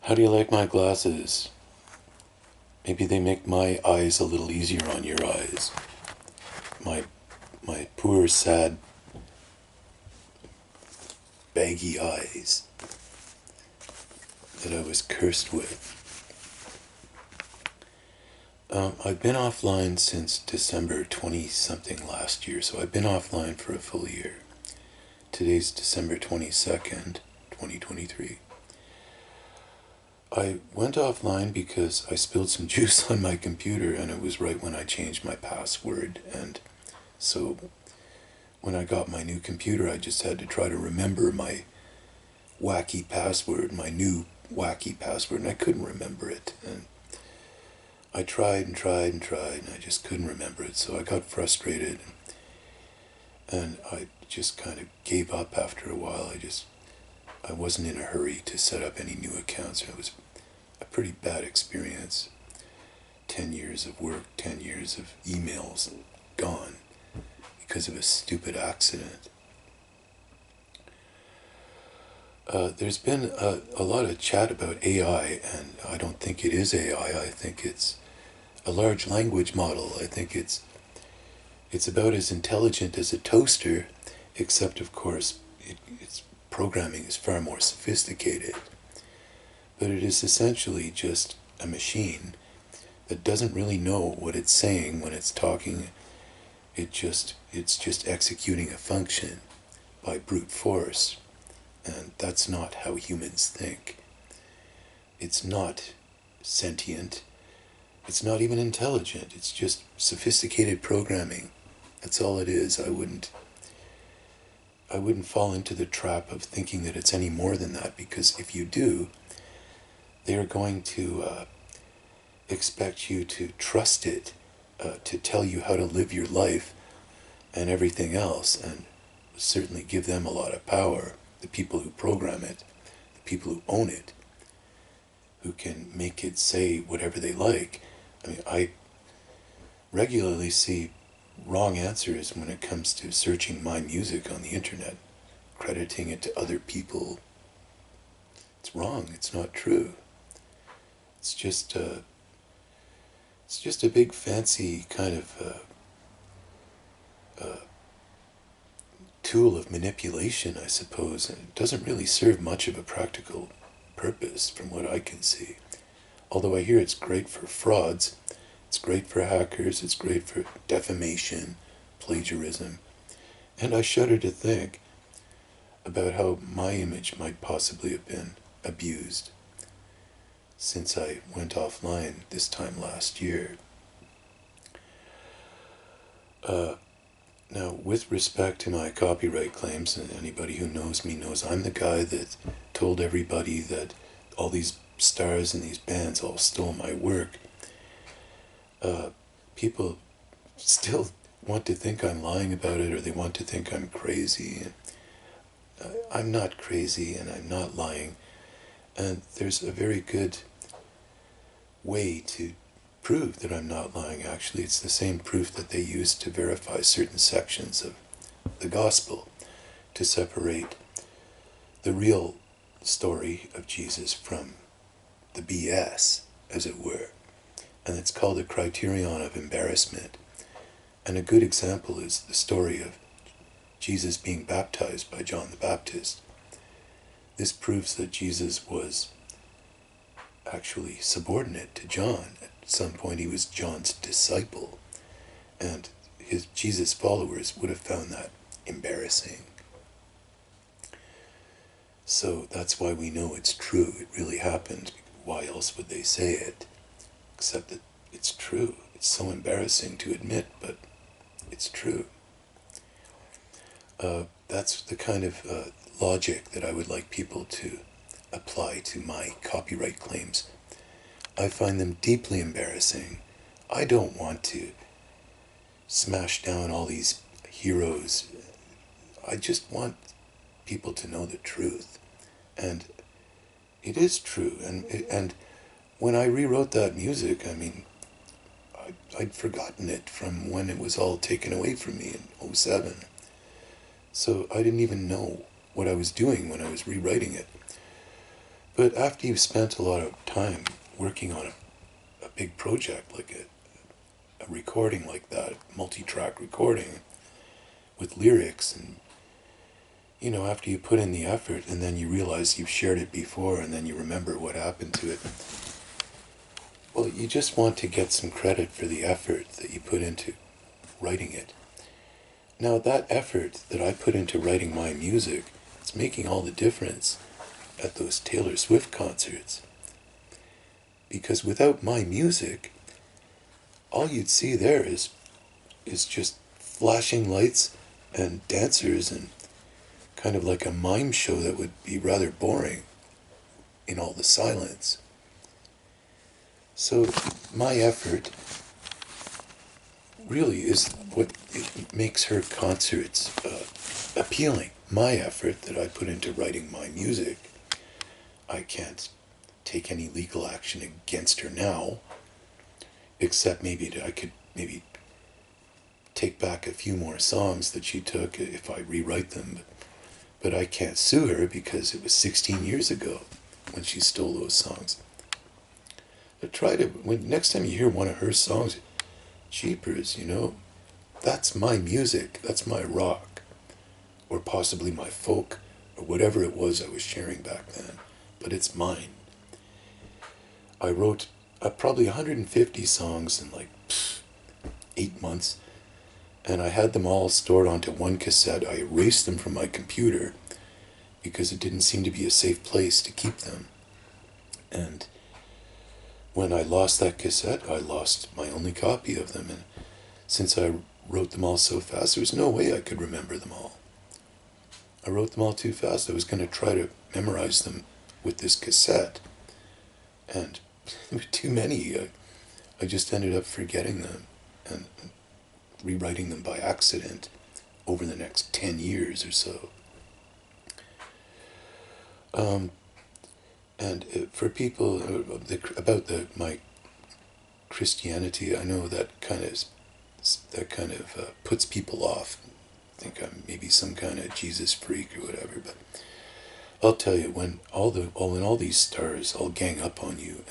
How do you like my glasses? Maybe they make my eyes a little easier on your eyes. My my poor, sad, baggy eyes that I was cursed with. I've been offline since December 20 something last year, so I've been offline for a full year. Today's December 22nd, 2023. I went offline because I spilled some juice on my computer, and it was right when I changed my password. And so when I got my new computer, I just had to try to remember my wacky password, my new wacky password, and I couldn't remember it. And I tried and tried and tried, and I just couldn't remember it. So I got frustrated, and I just kind of gave up after a while. I wasn't in a hurry to set up any new accounts, and it was a pretty bad experience. 10 years of work, 10 years of emails gone because of a stupid accident. There's been a lot of chat about AI, and I don't think it is AI. I think it's a large language model. I think it's about as intelligent as a toaster, except of course its programming is far more sophisticated. But it is essentially just a machine that doesn't really know what it's saying when it's talking. It's just executing a function by brute force, and that's not how humans think. It's not sentient. It's not even intelligent. It's just sophisticated programming. That's all it is. I wouldn't fall into the trap of thinking that it's any more than that, because if you do, they're going to expect you to trust it to tell you how to live your life and everything else, and certainly give them a lot of power. The people who program it, the people who own it, who can make it say whatever they like. I mean, I regularly see wrong answers when it comes to searching my music on the internet, crediting it to other people. It's wrong. It's not true. It's just a big fancy kind of tool of manipulation, I suppose, and it doesn't really serve much of a practical purpose from what I can see. Although I hear it's great for frauds, it's great for hackers, it's great for defamation, plagiarism, and I shudder to think about how my image might possibly have been abused since I went offline this time last year. Now, with respect to my copyright claims, and anybody who knows me knows I'm the guy that told everybody that all these stars and these bands all stole my work. People still want to think I'm lying about it, or they want to think I'm crazy. I'm not crazy, and I'm not lying. And there's a very good way to prove that I'm not lying, actually. It's the same proof that they use to verify certain sections of the gospel, to separate the real story of Jesus from the BS, as it were. And it's called a criterion of embarrassment. And a good example is the story of Jesus being baptized by John the Baptist. This proves that Jesus was actually subordinate to John. At some point he was John's disciple, and Jesus' followers would have found that embarrassing. So that's why we know it's true. It really happened. Why else would they say it? Except that it's true. It's so embarrassing to admit, but it's true. That's the kind of logic that I would like people to apply to my copyright claims. I find them deeply embarrassing. I don't want to smash down all these heroes. I just want people to know the truth. And it is true. And when I rewrote that music, I mean, I'd forgotten it from when it was all taken away from me in '07. So I didn't even know what I was doing when I was rewriting it. But after you've spent a lot of time working on a big project like a recording like that, multi-track recording with lyrics, and after you put in the effort and then you realize you've shared it before and then you remember what happened to it, well, you just want to get some credit for the effort that you put into writing it. Now, that effort that I put into writing my music, it's making all the difference at those Taylor Swift concerts. Because without my music, all you'd see there is just flashing lights and dancers and kind of like a mime show that would be rather boring in all the silence. So my effort really is what it makes her concerts appealing. My effort that I put into writing my music. I can't take any legal action against her now, except maybe I could maybe take back a few more songs that she took if I rewrite them. But I can't sue her because it was 16 years ago when she stole those songs. But next time you hear one of her songs, jeepers, that's my music, that's my rock, or possibly my folk, or whatever it was I was sharing back then, but it's mine. I wrote probably 150 songs in 8 months, and I had them all stored onto one cassette. I erased them from my computer because it didn't seem to be a safe place to keep them. And when I lost that cassette, I lost my only copy of them. And since I wrote them all so fast, there was no way I could remember them all. I wrote them all too fast. I was going to try to memorize them with this cassette. And there were too many. I just ended up forgetting them and rewriting them by accident over the next 10 years or so. And for people about my Christianity, I know that kind of puts people off. I think I'm maybe some kind of Jesus freak or whatever, but I'll tell you, when all these stars all gang up on you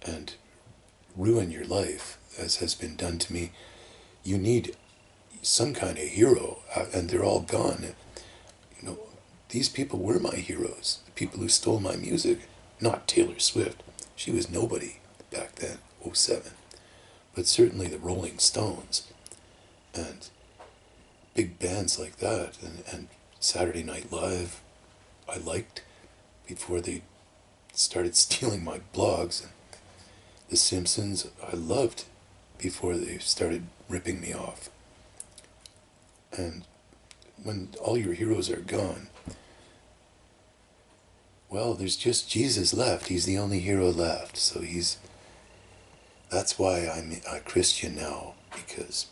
and ruin your life, as has been done to me, you need some kind of hero, and they're all gone. These people were my heroes, the people who stole my music, not Taylor Swift. She was nobody back then, '07. But certainly the Rolling Stones and big bands like that, and Saturday Night Live, I liked before they started stealing my blogs. And The Simpsons, I loved before they started ripping me off. And when all your heroes are gone, well, there's just Jesus left. He's the only hero left. So that's why I'm a Christian now, because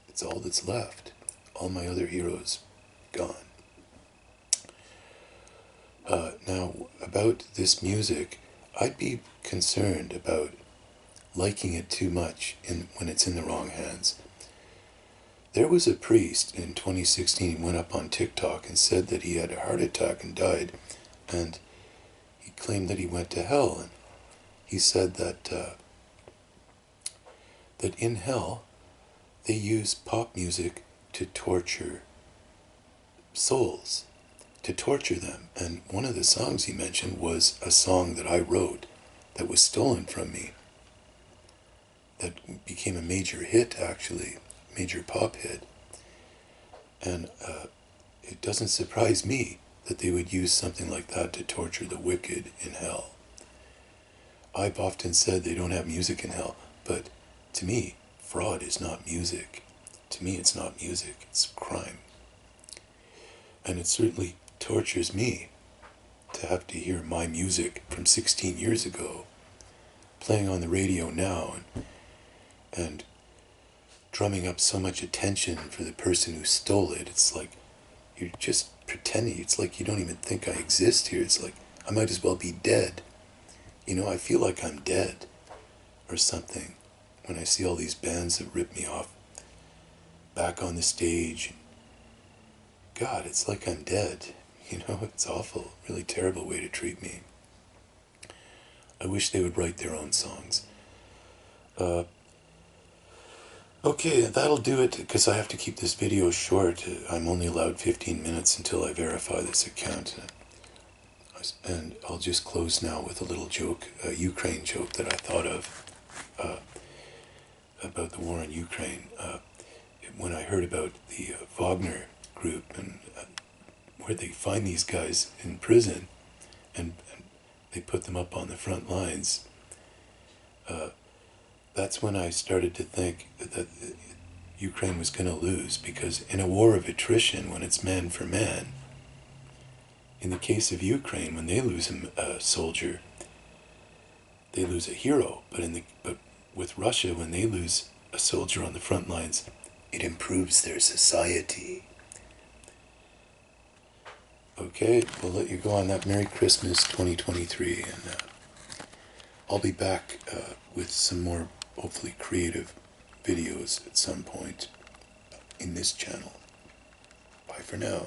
it's all that's left. All my other heroes gone. Now, about this music, I'd be concerned about liking it too much when it's in the wrong hands. There was a priest in 2016 who went up on TikTok and said that he had a heart attack and died, and he claimed that he went to hell. And he said that that in hell they use pop music to torture souls, to torture them. And one of the songs he mentioned was a song that I wrote that was stolen from me, that became a major hit, actually, major pop hit. And it doesn't surprise me that they would use something like that to torture the wicked in hell. I've often said they don't have music in hell, but to me, fraud is not music. To me, it's not music, it's crime. And it certainly tortures me to have to hear my music from 16 years ago playing on the radio now and drumming up so much attention for the person who stole it. It's like you're just pretending. It's like you don't even think I exist here. It's like I might as well be dead. I feel like I'm dead or something when I see all these bands that rip me off back on the stage. God, it's like I'm dead. You know, it's awful, really terrible way to treat me. I wish they would write their own songs. Okay, that'll do it, because I have to keep this video short. I'm only allowed 15 minutes until I verify this account. And I'll just close now with a little joke, a Ukraine joke that I thought of about the war in Ukraine. When I heard about the Wagner group and where they find these guys in prison and they put them up on the front lines, that's when I started to think that Ukraine was going to lose, because in a war of attrition, when it's man for man, in the case of Ukraine, when they lose a soldier, they lose a hero. But with Russia, when they lose a soldier on the front lines, it improves their society. Okay, we'll let you go on that. Merry Christmas 2023, and I'll be back with some more, hopefully creative videos at some point in this channel. Bye for now.